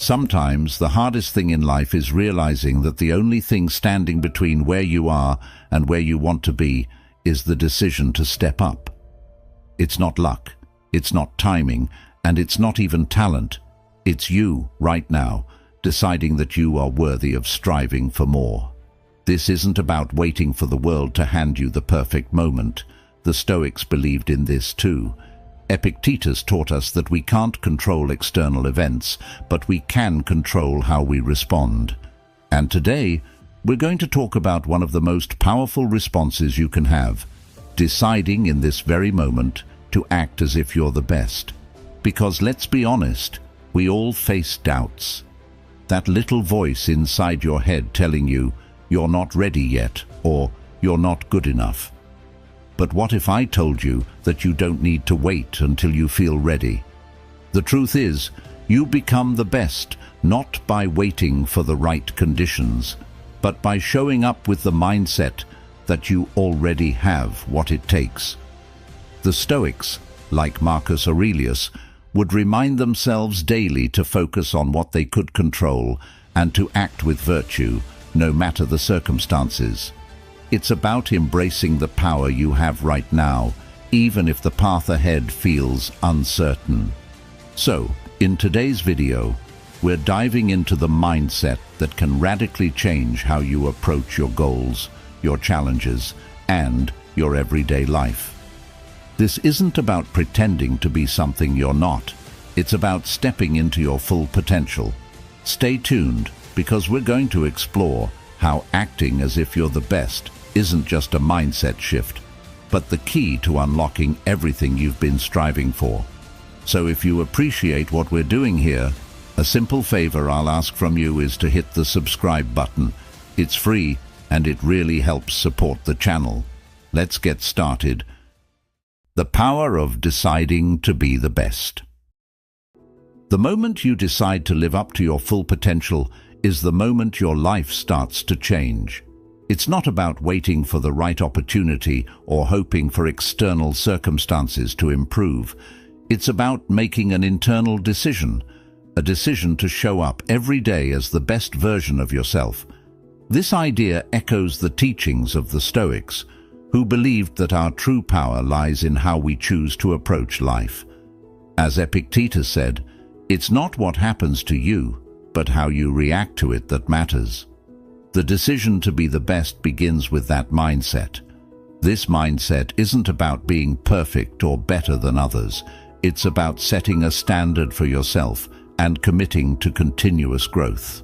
Sometimes the hardest thing in life is realizing that the only thing standing between where you are and where you want to be is the decision to step up. It's not luck, it's not timing, and it's not even talent. It's you, right now, deciding that you are worthy of striving for more. This isn't about waiting for the world to hand you the perfect moment. The Stoics believed in this too. Epictetus taught us that we can't control external events, but we can control how we respond. And today, we're going to talk about one of the most powerful responses you can have, deciding in this very moment to act as if you're the best. Because let's be honest, we all face doubts. That little voice inside your head telling you you're not ready yet, or you're not good enough. But what if I told you that you don't need to wait until you feel ready? The truth is, you become the best not by waiting for the right conditions, but by showing up with the mindset that you already have what it takes. The Stoics, like Marcus Aurelius, would remind themselves daily to focus on what they could control and to act with virtue, no matter the circumstances. It's about embracing the power you have right now, even if the path ahead feels uncertain. So, in today's video, we're diving into the mindset that can radically change how you approach your goals, your challenges, and your everyday life. This isn't about pretending to be something you're not. It's about stepping into your full potential. Stay tuned, because we're going to explore how acting as if you're the best isn't just a mindset shift, but the key to unlocking everything you've been striving for. So if you appreciate what we're doing here, a simple favor I'll ask from you is to hit the subscribe button. It's free and it really helps support the channel. Let's get started. The power of deciding to be the best. The moment you decide to live up to your full potential is the moment your life starts to change. It's not about waiting for the right opportunity or hoping for external circumstances to improve. It's about making an internal decision, a decision to show up every day as the best version of yourself. This idea echoes the teachings of the Stoics, who believed that our true power lies in how we choose to approach life. As Epictetus said, it's not what happens to you, but how you react to it that matters. The decision to be the best begins with that mindset. This mindset isn't about being perfect or better than others. It's about setting a standard for yourself and committing to continuous growth.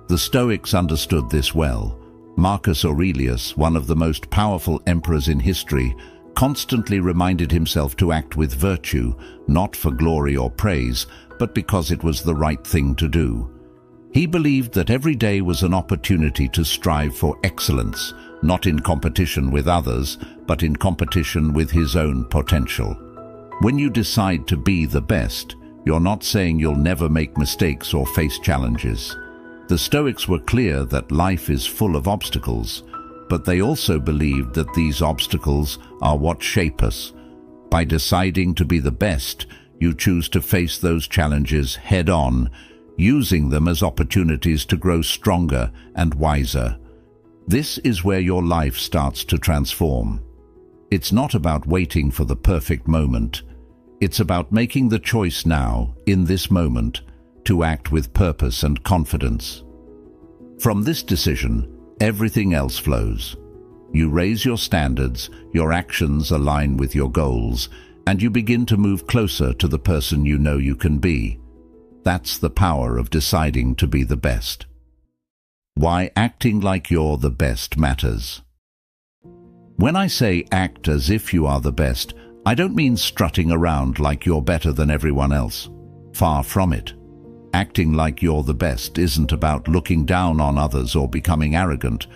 The Stoics understood this well. Marcus Aurelius, one of the most powerful emperors in history, constantly reminded himself to act with virtue, not for glory or praise, but because it was the right thing to do. He believed that every day was an opportunity to strive for excellence, not in competition with others, but in competition with his own potential. When you decide to be the best, you're not saying you'll never make mistakes or face challenges. The Stoics were clear that life is full of obstacles, but they also believed that these obstacles are what shape us. By deciding to be the best, you choose to face those challenges head-on, using them as opportunities to grow stronger and wiser. This is where your life starts to transform. It's not about waiting for the perfect moment. It's about making the choice now, in this moment, to act with purpose and confidence. From this decision, everything else flows. You raise your standards, your actions align with your goals, and you begin to move closer to the person you know you can be. That's the power of deciding to be the best. Why acting like you're the best matters. When I say act as if you are the best, I don't mean strutting around like you're better than everyone else. Far from it. Acting like you're the best isn't about looking down on others or becoming arrogant.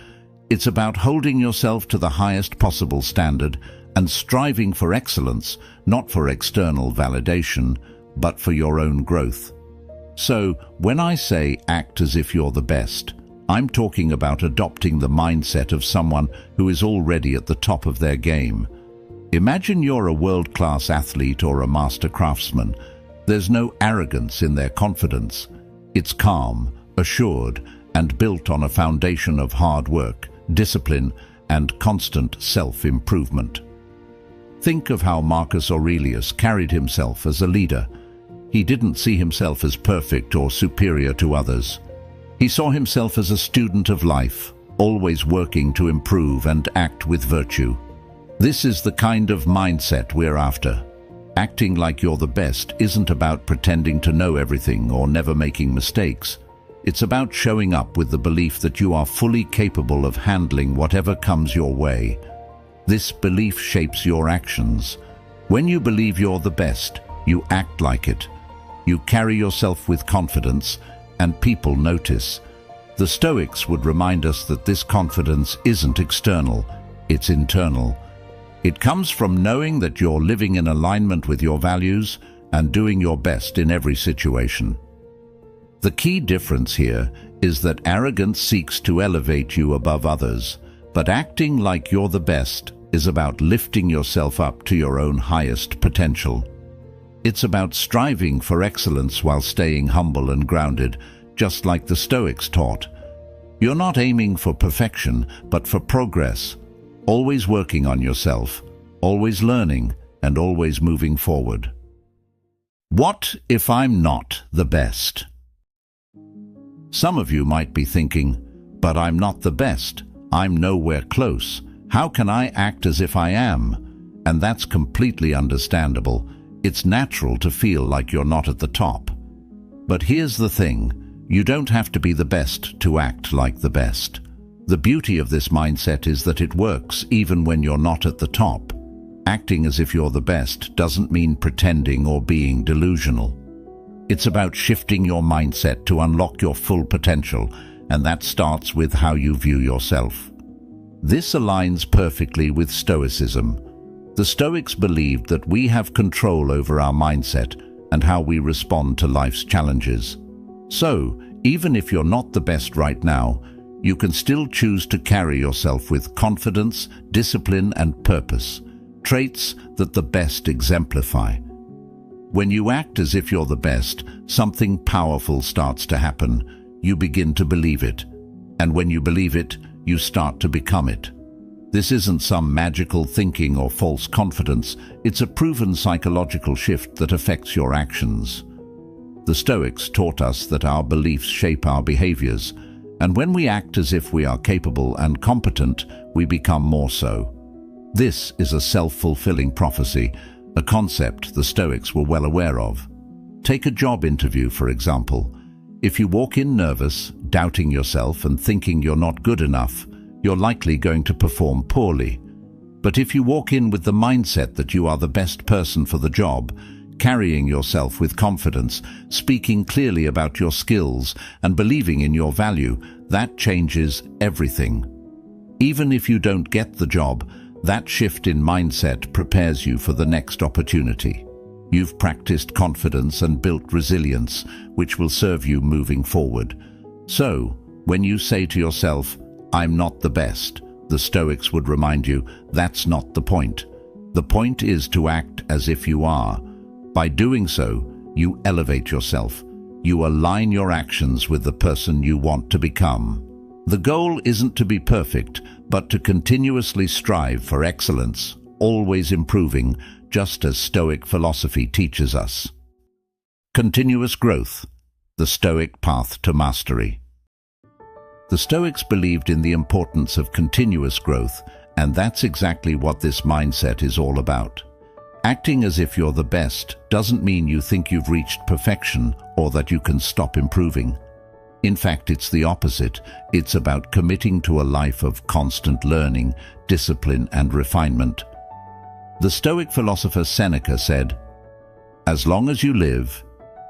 It's about holding yourself to the highest possible standard and striving for excellence, not for external validation, but for your own growth. So, when I say act as if you're the best, I'm talking about adopting the mindset of someone who is already at the top of their game. Imagine you're a world-class athlete or a master craftsman. There's no arrogance in their confidence. It's calm, assured, and built on a foundation of hard work, discipline, and constant self-improvement. Think of how Marcus Aurelius carried himself as a leader. He didn't see himself as perfect or superior to others. He saw himself as a student of life, always working to improve and act with virtue. This is the kind of mindset we're after. Acting like you're the best isn't about pretending to know everything or never making mistakes. It's about showing up with the belief that you are fully capable of handling whatever comes your way. This belief shapes your actions. When you believe you're the best, you act like it. You carry yourself with confidence, and people notice. The Stoics would remind us that this confidence isn't external, it's internal. It comes from knowing that you're living in alignment with your values and doing your best in every situation. The key difference here is that arrogance seeks to elevate you above others, but acting like you're the best is about lifting yourself up to your own highest potential. It's about striving for excellence while staying humble and grounded, just like the Stoics taught. You're not aiming for perfection, but for progress, always working on yourself, always learning, and always moving forward. What if I'm not the best? Some of you might be thinking, but I'm not the best. I'm nowhere close. How can I act as if I am? And that's completely understandable. It's natural to feel like you're not at the top. But here's the thing, you don't have to be the best to act like the best. The beauty of this mindset is that it works even when you're not at the top. Acting as if you're the best doesn't mean pretending or being delusional. It's about shifting your mindset to unlock your full potential, and that starts with how you view yourself. This aligns perfectly with Stoicism. The Stoics believed that we have control over our mindset and how we respond to life's challenges. So, even if you're not the best right now, you can still choose to carry yourself with confidence, discipline, and purpose, traits that the best exemplify. When you act as if you're the best, something powerful starts to happen. You begin to believe it. And when you believe it, you start to become it. This isn't some magical thinking or false confidence. It's a proven psychological shift that affects your actions. The Stoics taught us that our beliefs shape our behaviors, and when we act as if we are capable and competent, we become more so. This is a self-fulfilling prophecy, a concept the Stoics were well aware of. Take a job interview, for example. If you walk in nervous, doubting yourself and thinking you're not good enough, you're likely going to perform poorly. But if you walk in with the mindset that you are the best person for the job, carrying yourself with confidence, speaking clearly about your skills, and believing in your value, that changes everything. Even if you don't get the job, that shift in mindset prepares you for the next opportunity. You've practiced confidence and built resilience, which will serve you moving forward. So, when you say to yourself, "I'm not the best," the Stoics would remind you, that's not the point. The point is to act as if you are. By doing so, you elevate yourself. You align your actions with the person you want to become. The goal isn't to be perfect, but to continuously strive for excellence, always improving, just as Stoic philosophy teaches us. Continuous growth, the Stoic path to mastery. The Stoics believed in the importance of continuous growth, and that's exactly what this mindset is all about. Acting as if you're the best doesn't mean you think you've reached perfection or that you can stop improving. In fact, it's the opposite. It's about committing to a life of constant learning, discipline, and refinement. The Stoic philosopher Seneca said, "As long as you live,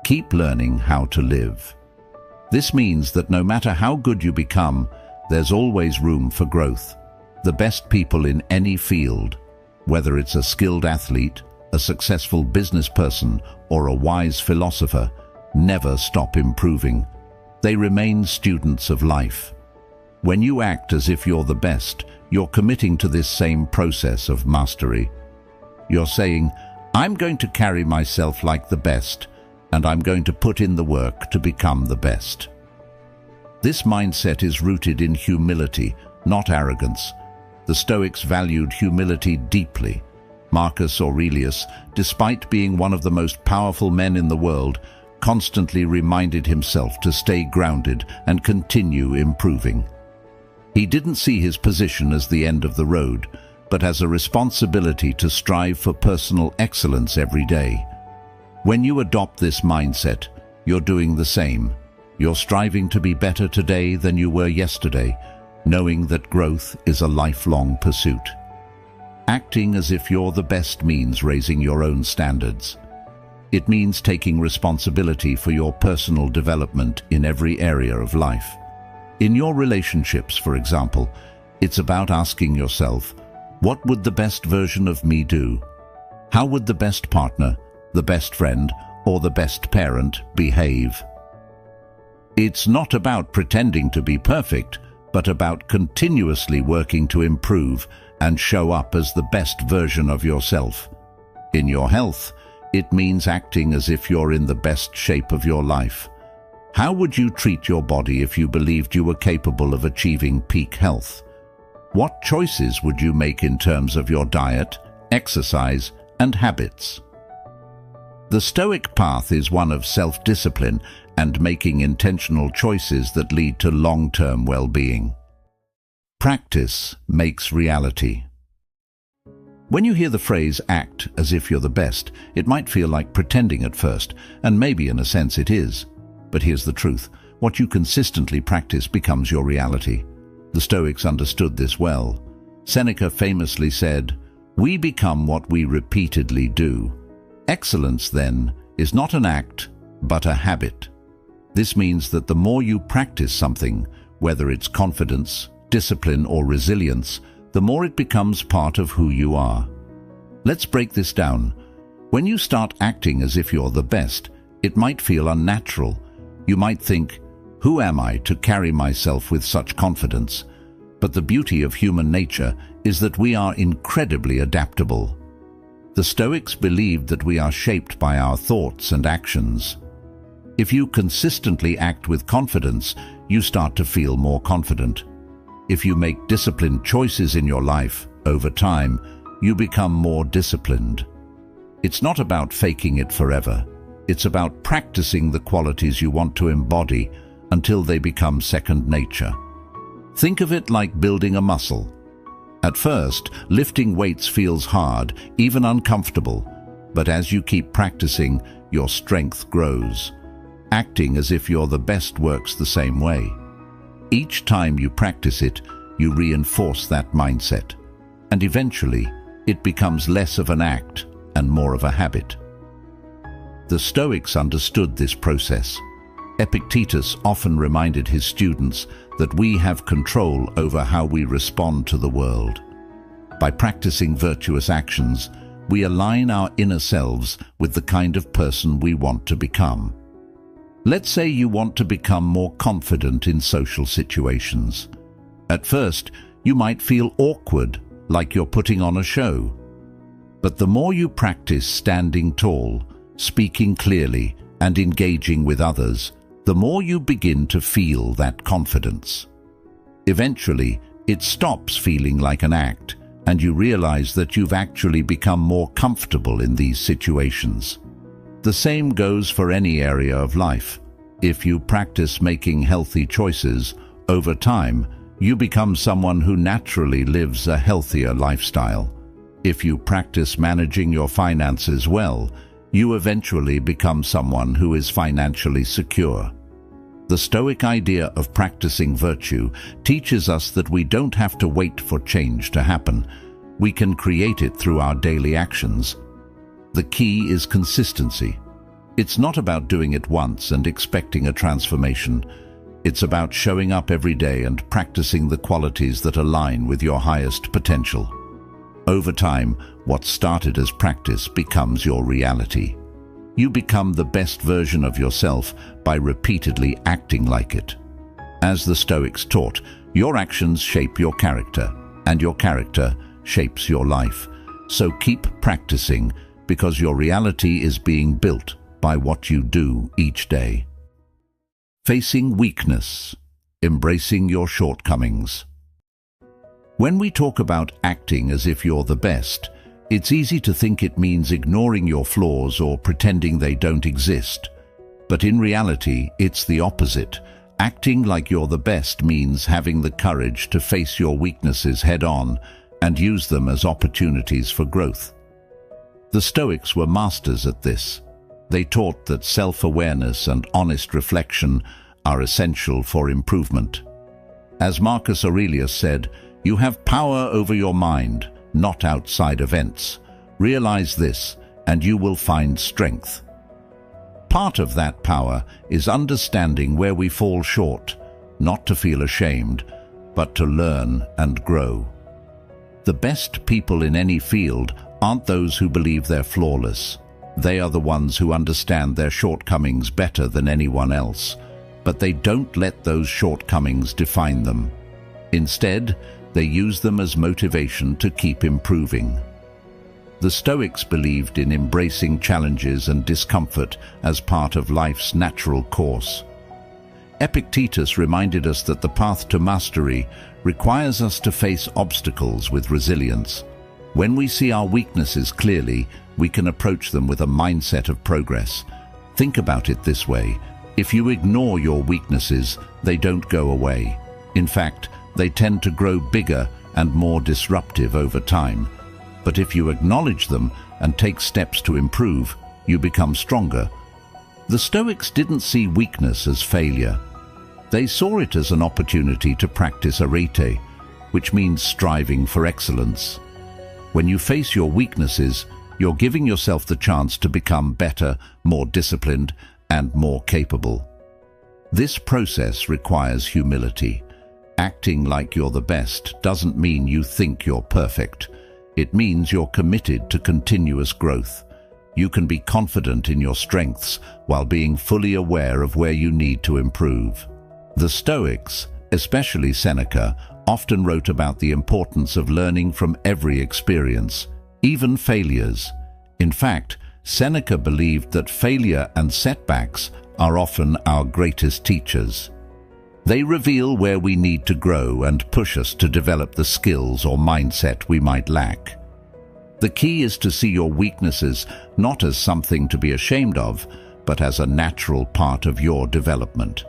keep learning how to live." This means that no matter how good you become, there's always room for growth. The best people in any field, whether it's a skilled athlete, a successful business person, or a wise philosopher, never stop improving. They remain students of life. When you act as if you're the best, you're committing to this same process of mastery. You're saying, "I'm going to carry myself like the best, and I'm going to put in the work to become the best. This mindset is rooted in humility, not arrogance. The Stoics valued humility deeply. Marcus Aurelius, despite being one of the most powerful men in the world, constantly reminded himself to stay grounded and continue improving. He didn't see his position as the end of the road, but as a responsibility to strive for personal excellence every day. When you adopt this mindset, you're doing the same. You're striving to be better today than you were yesterday, knowing that growth is a lifelong pursuit. Acting as if you're the best means raising your own standards. It means taking responsibility for your personal development in every area of life. In your relationships, for example, it's about asking yourself, what would the best version of me do? How would the best partner, the best friend, or the best parent behave? It's not about pretending to be perfect, but about continuously working to improve and show up as the best version of yourself. In your health, it means acting as if you're in the best shape of your life. How would you treat your body if you believed you were capable of achieving peak health? What choices would you make in terms of your diet, exercise, and habits? The Stoic path is one of self-discipline and making intentional choices that lead to long-term well-being. Practice makes reality. When you hear the phrase act as if you're the best, it might feel like pretending at first, and maybe in a sense it is. But here's the truth. What you consistently practice becomes your reality. The Stoics understood this well. Seneca famously said, "We become what we repeatedly do." Excellence, then, is not an act, but a habit. This means that the more you practice something, whether it's confidence, discipline, or resilience, the more it becomes part of who you are. Let's break this down. When you start acting as if you're the best, it might feel unnatural. You might think, who am I to carry myself with such confidence? But the beauty of human nature is that we are incredibly adaptable. The Stoics believed that we are shaped by our thoughts and actions. If you consistently act with confidence, you start to feel more confident. If you make disciplined choices in your life, over time, you become more disciplined. It's not about faking it forever. It's about practicing the qualities you want to embody until they become second nature. Think of it like building a muscle. At first, lifting weights feels hard, even uncomfortable, but as you keep practicing, your strength grows. Acting as if you're the best works the same way. Each time you practice it, you reinforce that mindset, and eventually, it becomes less of an act and more of a habit. The Stoics understood this process. Epictetus often reminded his students that we have control over how we respond to the world. By practicing virtuous actions, we align our inner selves with the kind of person we want to become. Let's say you want to become more confident in social situations. At first, you might feel awkward, like you're putting on a show. But the more you practice standing tall, speaking clearly, and engaging with others, the more you begin to feel that confidence. Eventually, it stops feeling like an act, and you realize that you've actually become more comfortable in these situations. The same goes for any area of life. If you practice making healthy choices, over time, you become someone who naturally lives a healthier lifestyle. If you practice managing your finances well, you eventually become someone who is financially secure. The Stoic idea of practicing virtue teaches us that we don't have to wait for change to happen. We can create it through our daily actions. The key is consistency. It's not about doing it once and expecting a transformation. It's about showing up every day and practicing the qualities that align with your highest potential. Over time, what started as practice becomes your reality. You become the best version of yourself by repeatedly acting like it. As the Stoics taught, your actions shape your character, and your character shapes your life. So keep practicing, because your reality is being built by what you do each day. Facing weakness, embracing your shortcomings. When we talk about acting as if you're the best, it's easy to think it means ignoring your flaws or pretending they don't exist. But in reality, it's the opposite. Acting like you're the best means having the courage to face your weaknesses head-on and use them as opportunities for growth. The Stoics were masters at this. They taught that self-awareness and honest reflection are essential for improvement. As Marcus Aurelius said, "You have power over your mind, not outside events. Realize this, and you will find strength." Part of that power is understanding where we fall short, not to feel ashamed, but to learn and grow. The best people in any field aren't those who believe they're flawless. They are the ones who understand their shortcomings better than anyone else, but they don't let those shortcomings define them. Instead, they use them as motivation to keep improving. The Stoics believed in embracing challenges and discomfort as part of life's natural course. Epictetus reminded us that the path to mastery requires us to face obstacles with resilience. When we see our weaknesses clearly, we can approach them with a mindset of progress. Think about it this way: if you ignore your weaknesses, they don't go away. In fact, they tend to grow bigger and more disruptive over time. But if you acknowledge them and take steps to improve, you become stronger. The Stoics didn't see weakness as failure. They saw it as an opportunity to practice arete, which means striving for excellence. When you face your weaknesses, you're giving yourself the chance to become better, more disciplined, and more capable. This process requires humility. Acting like you're the best doesn't mean you think you're perfect. It means you're committed to continuous growth. You can be confident in your strengths while being fully aware of where you need to improve. The Stoics, especially Seneca, often wrote about the importance of learning from every experience, even failures. In fact, Seneca believed that failure and setbacks are often our greatest teachers. They reveal where we need to grow and push us to develop the skills or mindset we might lack. The key is to see your weaknesses not as something to be ashamed of, but as a natural part of your development.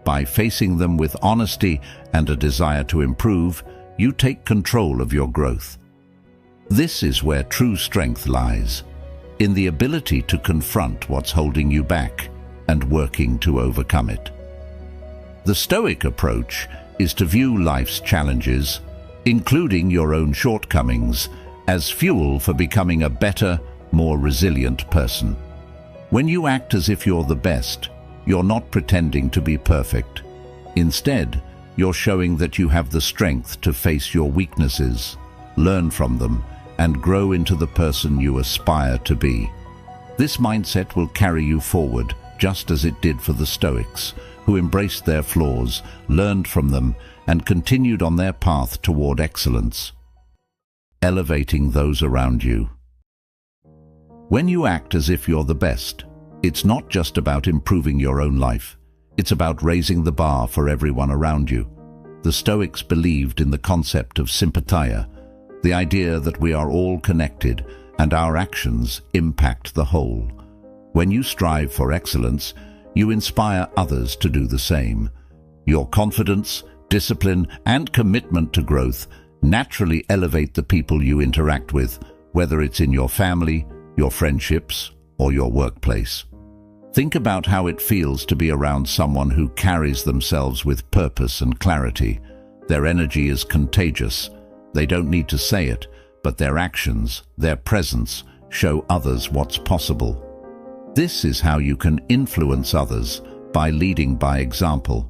By facing them with honesty and a desire to improve, you take control of your growth. This is where true strength lies, in the ability to confront what's holding you back and working to overcome it. The Stoic approach is to view life's challenges, including your own shortcomings, as fuel for becoming a better, more resilient person. When you act as if you're the best, you're not pretending to be perfect. Instead, you're showing that you have the strength to face your weaknesses, learn from them, and grow into the person you aspire to be. This mindset will carry you forward, just as it did for the Stoics, who embraced their flaws, learned from them, and continued on their path toward excellence. Elevating those around you. When you act as if you're the best, it's not just about improving your own life. It's about raising the bar for everyone around you. The Stoics believed in the concept of sympatheia, the idea that we are all connected and our actions impact the whole. When you strive for excellence, you inspire others to do the same. Your confidence, discipline, and commitment to growth naturally elevate the people you interact with, whether it's in your family, your friendships, or your workplace. Think about how it feels to be around someone who carries themselves with purpose and clarity. Their energy is contagious. They don't need to say it, but their actions, their presence, show others what's possible. This is how you can influence others, by leading by example.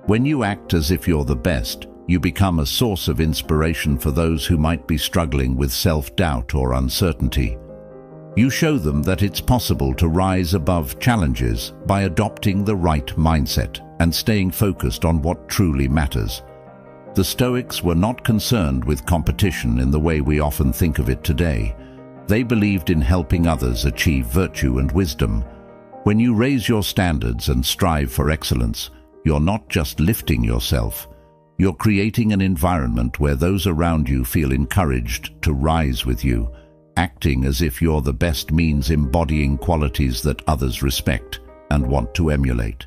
When you act as if you're the best, you become a source of inspiration for those who might be struggling with self-doubt or uncertainty. You show them that it's possible to rise above challenges by adopting the right mindset and staying focused on what truly matters. The Stoics were not concerned with competition in the way we often think of it today. They believed in helping others achieve virtue and wisdom. When you raise your standards and strive for excellence, you're not just lifting yourself. You're creating an environment where those around you feel encouraged to rise with you. Acting as if you're the best means embodying qualities that others respect and want to emulate.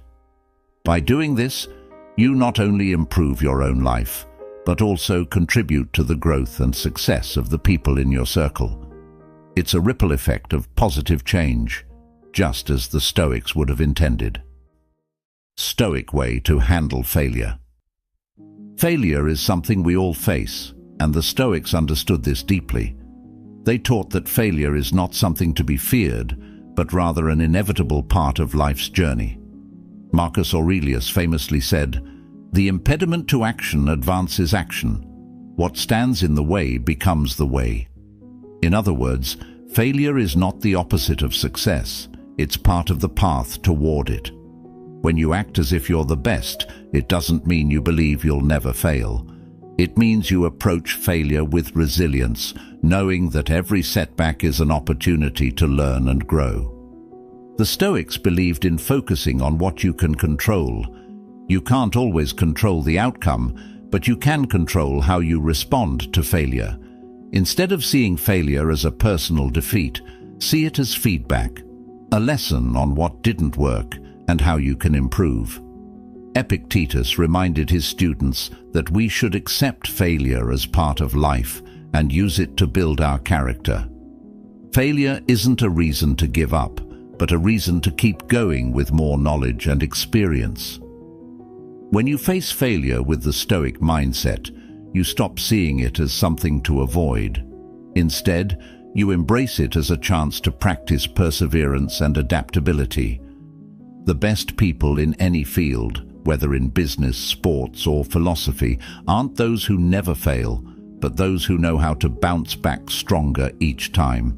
By doing this, you not only improve your own life, but also contribute to the growth and success of the people in your circle. It's a ripple effect of positive change, just as the Stoics would have intended. Stoic way to handle failure. Failure is something we all face, and the Stoics understood this deeply. They taught that failure is not something to be feared, but rather an inevitable part of life's journey. Marcus Aurelius famously said, "The impediment to action advances action. What stands in the way becomes the way." In other words, failure is not the opposite of success. It's part of the path toward it. When you act as if you're the best, it doesn't mean you believe you'll never fail. It means you approach failure with resilience, knowing that every setback is an opportunity to learn and grow. The Stoics believed in focusing on what you can control. You can't always control the outcome, but you can control how you respond to failure. Instead of seeing failure as a personal defeat, see it as feedback, a lesson on what didn't work and how you can improve. Epictetus reminded his students that we should accept failure as part of life and use it to build our character. Failure isn't a reason to give up, but a reason to keep going with more knowledge and experience. When you face failure with the Stoic mindset, you stop seeing it as something to avoid. Instead, you embrace it as a chance to practice perseverance and adaptability. The best people in any field, whether in business, sports, or philosophy, aren't those who never fail, but those who know how to bounce back stronger each time.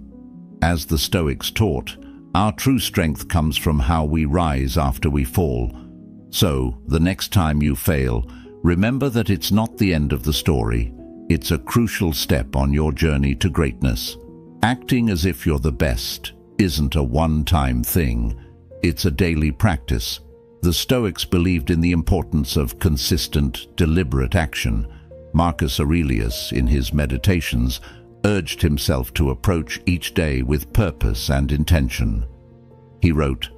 As the Stoics taught, our true strength comes from how we rise after we fall. So, the next time you fail, remember that it's not the end of the story. It's a crucial step on your journey to greatness. Acting as if you're the best isn't a one-time thing. It's a daily practice. The Stoics believed in the importance of consistent, deliberate action. Marcus Aurelius, in his Meditations, urged himself to approach each day with purpose and intention. He wrote,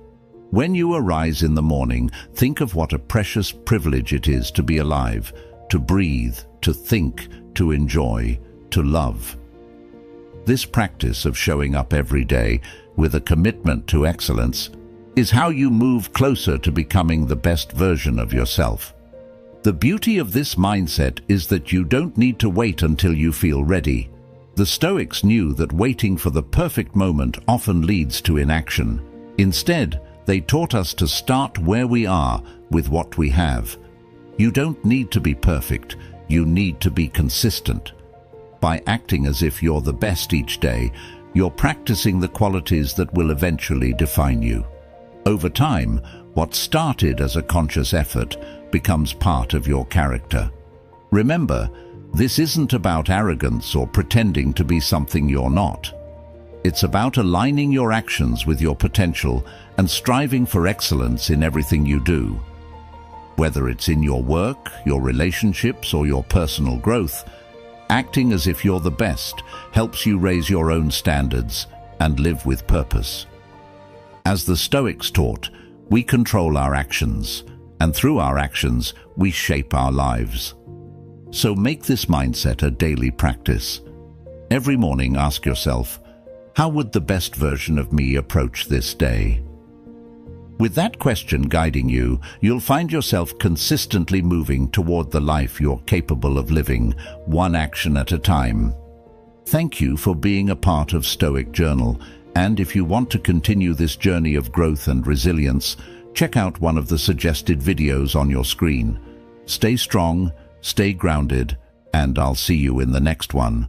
"When you arise in the morning, think of what a precious privilege it is to be alive, to breathe, to think, to enjoy, to love." This practice of showing up every day with a commitment to excellence is how you move closer to becoming the best version of yourself. The beauty of this mindset is that you don't need to wait until you feel ready. The Stoics knew that waiting for the perfect moment often leads to inaction. Instead, they taught us to start where we are with what we have. You don't need to be perfect, you need to be consistent. By acting as if you're the best each day, you're practicing the qualities that will eventually define you. Over time, what started as a conscious effort becomes part of your character. Remember, this isn't about arrogance or pretending to be something you're not. It's about aligning your actions with your potential and striving for excellence in everything you do. Whether it's in your work, your relationships, or your personal growth, acting as if you're the best helps you raise your own standards and live with purpose. As the Stoics taught, we control our actions, and through our actions, we shape our lives. So make this mindset a daily practice. Every morning, ask yourself, how would the best version of me approach this day? With that question guiding you, you'll find yourself consistently moving toward the life you're capable of living, one action at a time. Thank you for being a part of Stoic Journal. And if you want to continue this journey of growth and resilience, check out one of the suggested videos on your screen. Stay strong, stay grounded, and I'll see you in the next one.